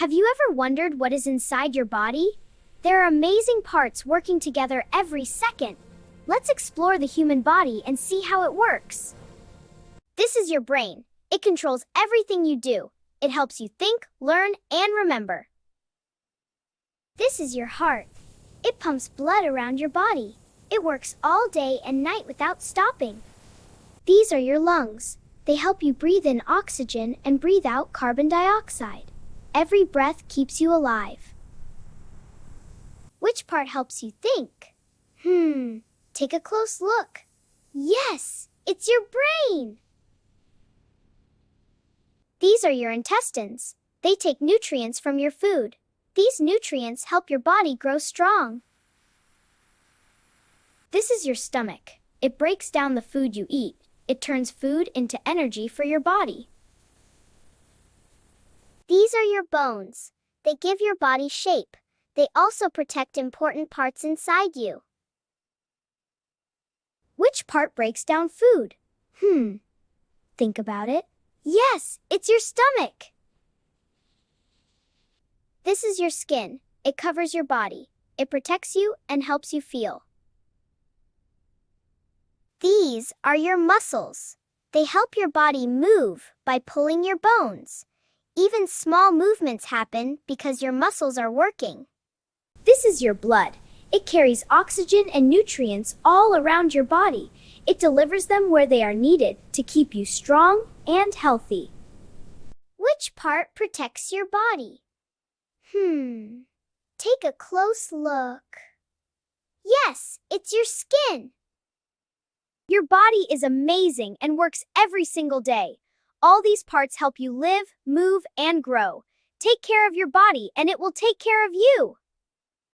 Have you ever wondered what is inside your body? There are amazing parts working together every second. Let's explore the human body and see how it works. This is your brain. It controls everything you do. It helps you think, learn, and remember. This is your heart. It pumps blood around your body. It works all day and night without stopping. These are your lungs. They help you breathe in oxygen and breathe out carbon dioxide. Every breath keeps you alive. Which part helps you think? Take a close look. Yes, it's your brain. These are your intestines. They take nutrients from your food. These nutrients help your body grow strong. This is your stomach. It breaks down the food you eat. It turns food into energy for your body. These are your bones. They give your body shape. They also protect important parts inside you. Which part breaks down food? Think about it. Yes, it's your stomach. This is your skin. It covers your body. It protects you and helps you feel. These are your muscles. They help your body move by pulling your bones. Even small movements happen because your muscles are working. This is your blood. It carries oxygen and nutrients all around your body. It delivers them where they are needed to keep you strong and healthy. Which part protects your body? Take a close look. Yes, it's your skin. Your body is amazing and works every single day. All these parts help you live, move, and grow. Take care of your body and it will take care of you.